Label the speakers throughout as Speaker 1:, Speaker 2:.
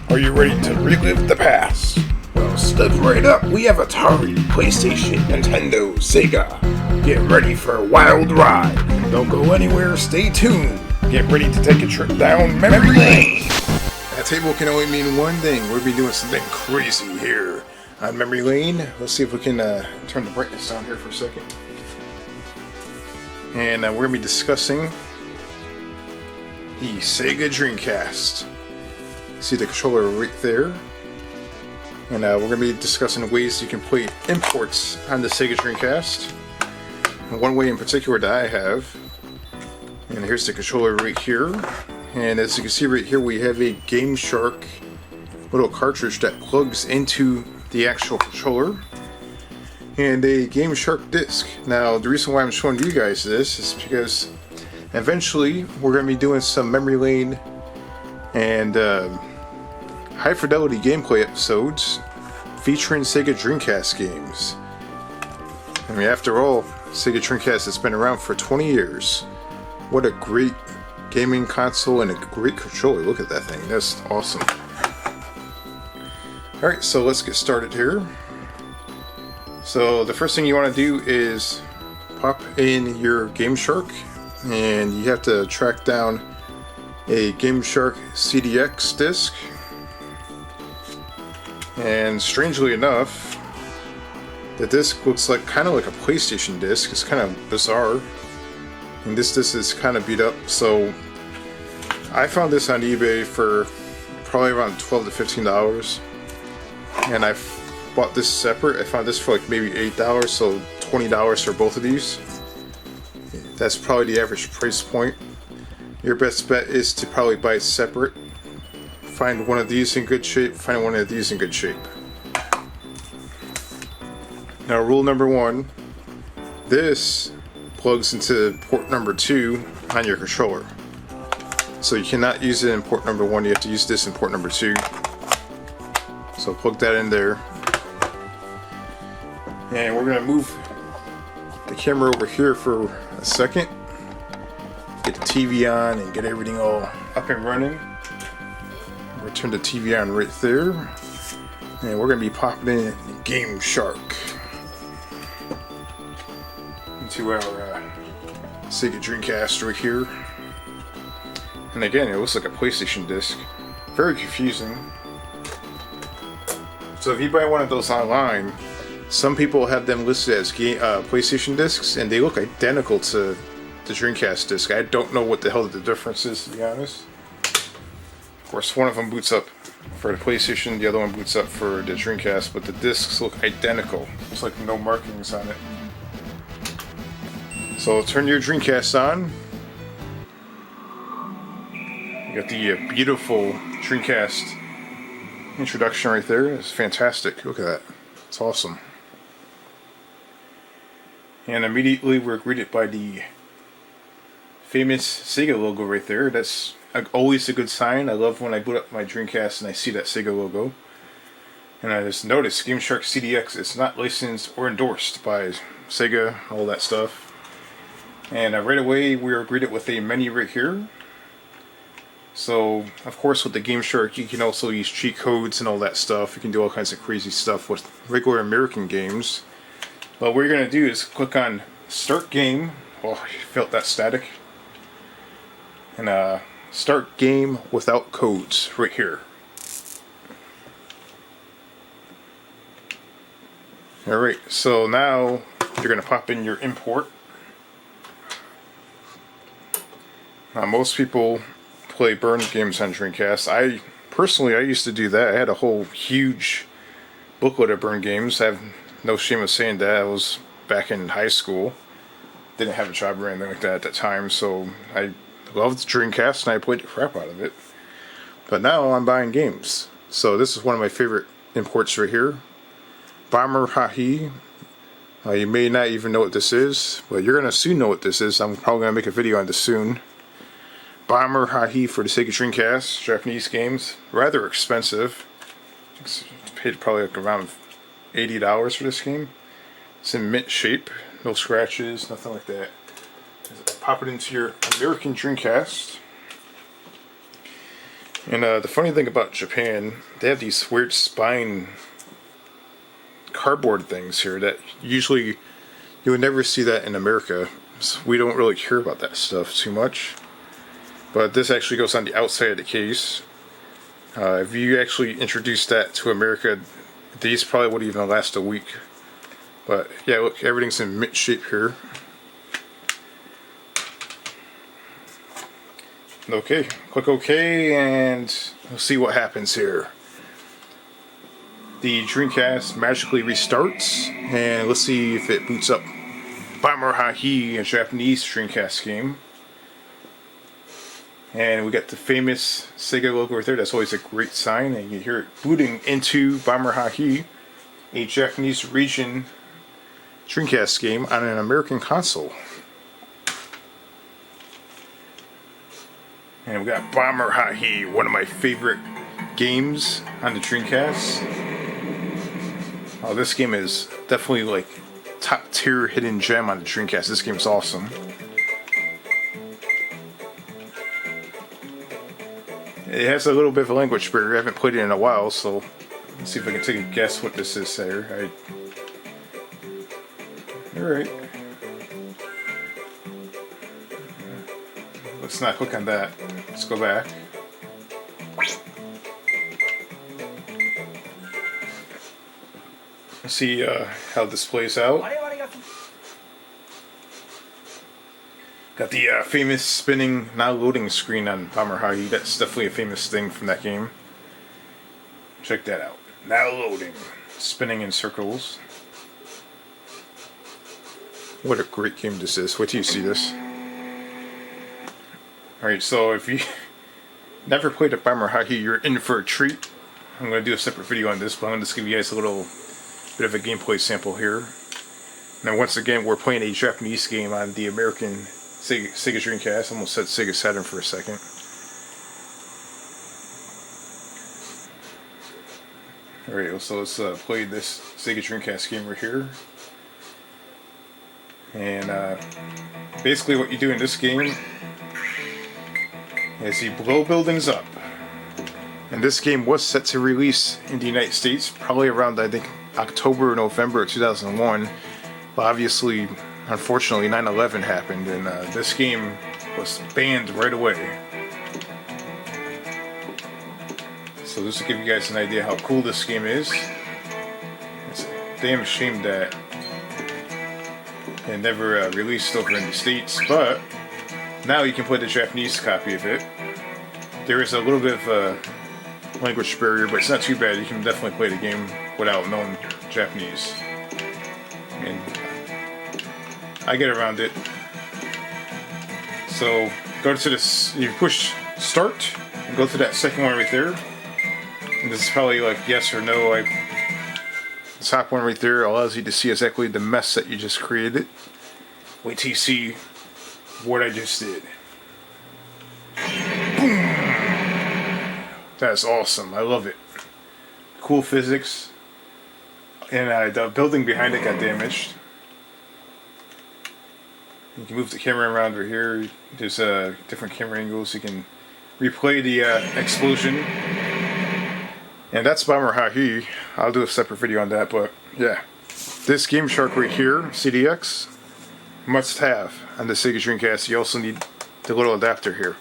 Speaker 1: Are you ready to relive the past? Well, step right up. We have Atari, PlayStation, Nintendo, Sega. Get ready for a wild ride. Don't go anywhere, stay tuned. Get ready to take a trip down memory lane. That table can only mean one thing. We'll be doing something crazy here on memory lane. Let's see if we can turn the brightness down here for a second. And we're going to be discussing the Sega Dreamcast. See the controller right there. And we're going to be discussing ways you can play imports on the Sega Dreamcast. And one way in particular that I have. And here's the controller right here. And as you can see right here, we have a Game Shark little cartridge that plugs into the actual controller. And a Game Shark disc. Now, the reason why I'm showing you guys this is because eventually we're going to be doing some memory lane and high fidelity gameplay episodes featuring Sega Dreamcast games. I mean, after all, Sega Dreamcast has been around for 20 years. What a great gaming console and a great controller. Look at that thing. That's awesome. Alright, so let's get started here. So the first thing you want to do is pop in your Game Shark, and you have to track down a Game Shark CDX disc. And strangely enough, the disc looks like kind of like a PlayStation disc. It's kind of bizarre. And this disc is kind of beat up. So I found this on eBay for probably around $12 to $15. And I bought this separate. I found this for like maybe $8, so $20 for both of these. That's probably the average price point. Your best bet is to probably buy it separate. Find one of these in good shape, find one of these in good shape. Now, rule number one, this plugs into port number 2 on your controller. So you cannot use it in port number 1, you have to use this in port number 2. So plug that in there. And we're going to move the camera over here for a second. Get the TV on and get everything all up and running. We'll turn the TV on right there, and we're going to be popping in Game Shark into our Sega Dreamcast right here. And again, it looks like a PlayStation disc. Very confusing. So if you buy one of those online, some people have them listed as PlayStation discs, and they look identical to the Dreamcast disc. I don't know what the hell the difference is, to be honest. Of course, one of them boots up for the PlayStation, the other one boots up for the Dreamcast, but the discs look identical. There's like no markings on it. So turn your Dreamcast on. You got the beautiful Dreamcast introduction right there. It's fantastic. Look at that. It's awesome. And immediately we're greeted by the famous Sega logo right there. That's always a good sign. I love when I boot up my Dreamcast and I see that Sega logo. And I just noticed Game Shark CDX is not licensed or endorsed by Sega, all that stuff. And right away we are greeted with a menu right here. So, of course, with the Game Shark you can also use cheat codes and all that stuff. You can do all kinds of crazy stuff with regular American games. But what you're going to do is click on Start Game. Oh, I felt that static. And Start Game Without Codes right here. Alright, so now you're going to pop in your import. Now, most people play burn games on Dreamcast. I used to do that. I had a whole huge booklet of burn games. I have no shame of saying that. I was back in high school. Didn't have a job or anything like that at that time, so I loved Dreamcast and I played the crap out of it. But now I'm buying games. So this is one of my favorite imports right here. Bomber Hahi. You may not even know what this is, but you're going to soon know what this is. I'm probably going to make a video on this soon. Bomber Hahi for the Sega Dreamcast. Japanese games. Rather expensive. Paid probably like around $80 for this game. It's in mint shape. No scratches, nothing like that. Pop it into your American Dreamcast. And the funny thing about Japan, they have these weird spine cardboard things here that usually you would never see that in America. So we don't really care about that stuff too much. But this actually goes on the outside of the case. If you actually introduce that to America, these probably wouldn't even last a week. But yeah, look, everything's in mint shape here. Okay, click OK, and we'll see what happens here. The Dreamcast magically restarts, and let's see if it boots up Bomber Ha-He, a Japanese Dreamcast game. And we got the famous Sega logo right there. That's always a great sign, and you hear it booting into Bomber Ha-He, a Japanese region Dreamcast game on an American console. And we got Bomber Ha-He, one of my favorite games on the Dreamcast. Oh, this game is definitely like top tier hidden gem on the Dreamcast. This game's awesome. It has a little bit of a language barrier. I haven't played it in a while, so let's see if I can take a guess what this is there. Alright. Let's not click on that. Let's go back. Let's see how this plays out. Got the famous spinning, now loading screen on Bomber Ha-He. That's definitely a famous thing from that game. Check that out. Now loading. Spinning in circles. What a great game this is. Wait till you see this. Alright, so if you never played a Bomber Ha-He, you're in for a treat. I'm going to do a separate video on this, but I'm going to just give you guys a little bit of a gameplay sample here. Now, once again, we're playing a Japanese game on the American Sega Dreamcast. I almost said Sega Saturn for a second. Alright, so let's play this Sega Dreamcast game right here. And basically what you do in this game is you blow buildings up. And this game was set to release in the United States probably around, I think, October or November of 2001. But obviously, unfortunately, 9/11 happened, and this game was banned right away. So this will give you guys an idea how cool this game is. It's a damn shame that it never released over in the States, but now you can play the Japanese copy of it. There is a little bit of a language barrier, but it's not too bad. You can definitely play the game without knowing Japanese. And I get around it. So go to this, you push start, and go to that second one right there. And this is probably like yes or no. The top one right there allows you to see exactly the mess that you just created. Wait till you see what I just did. Boom! That's awesome. I love it. Cool physics. And the building behind it got damaged. You can move the camera around over here. There's different camera angles. You can replay the explosion. And that's Bomber Ha-He. I'll do a separate video on that, but yeah. This Game Shark right here, CDX, must have on the Sega Dreamcast. You also need the little adapter here.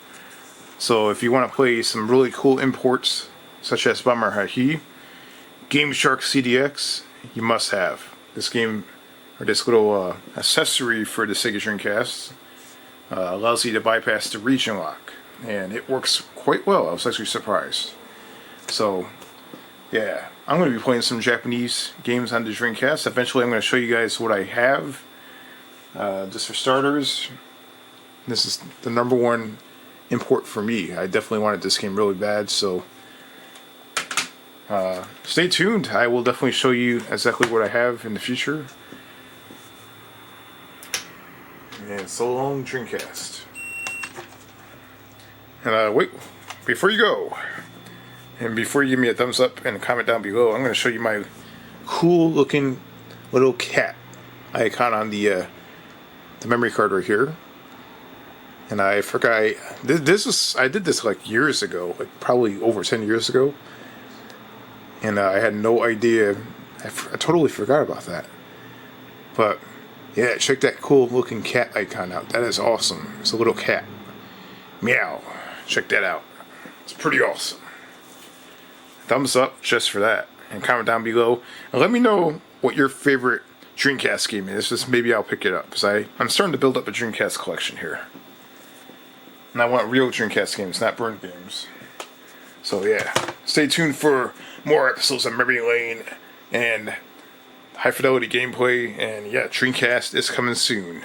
Speaker 1: So if you want to play some really cool imports, such as Bomber Ha-He, Game Shark CDX, you must have. This game, or this little accessory for the Sega Dreamcast, allows you to bypass the region lock. And it works quite well. I was actually surprised. So, yeah, I'm going to be playing some Japanese games on the Dreamcast. Eventually I'm going to show you guys what I have. Just for starters, this is the #1 import for me. I definitely wanted this game really bad, so stay tuned. I will definitely show you exactly what I have in the future. And so long, Dreamcast. And wait, before you go, and before you give me a thumbs up and a comment down below, I'm going to show you my cool looking little cat icon on the memory card right here. And I forgot, I did this like years ago, like probably over 10 years ago. And I had no idea, I totally forgot about that. But yeah, check that cool looking cat icon out. That is awesome. It's a little cat. Meow. Check that out. It's pretty awesome. Thumbs up just for that. And comment down below. And let me know what your favorite Dreamcast game is. Just maybe I'll pick it up. Because I'm starting to build up a Dreamcast collection here. And I want real Dreamcast games, not burned games. So yeah. Stay tuned for more episodes of Memory Lane and high fidelity gameplay. And yeah, Dreamcast is coming soon.